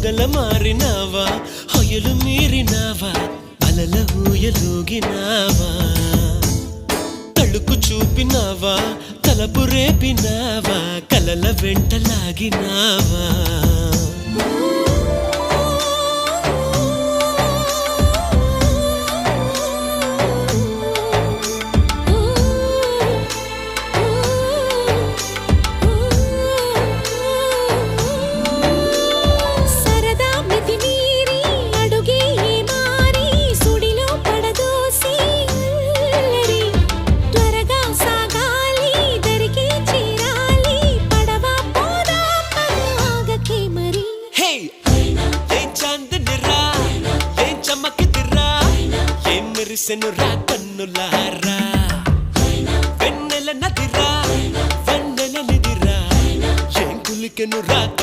మొగల మారినావా హొయలు మీరినావా అలల ఊయలూగినావా తళుకు చూపినావా తలపు రేపినావా కలల వెంటలాగినావా మెరిసెనురా కన్నులారా వెన్నెల నదిరా వెన్నెల నిదిరా ఏం కులికెనురా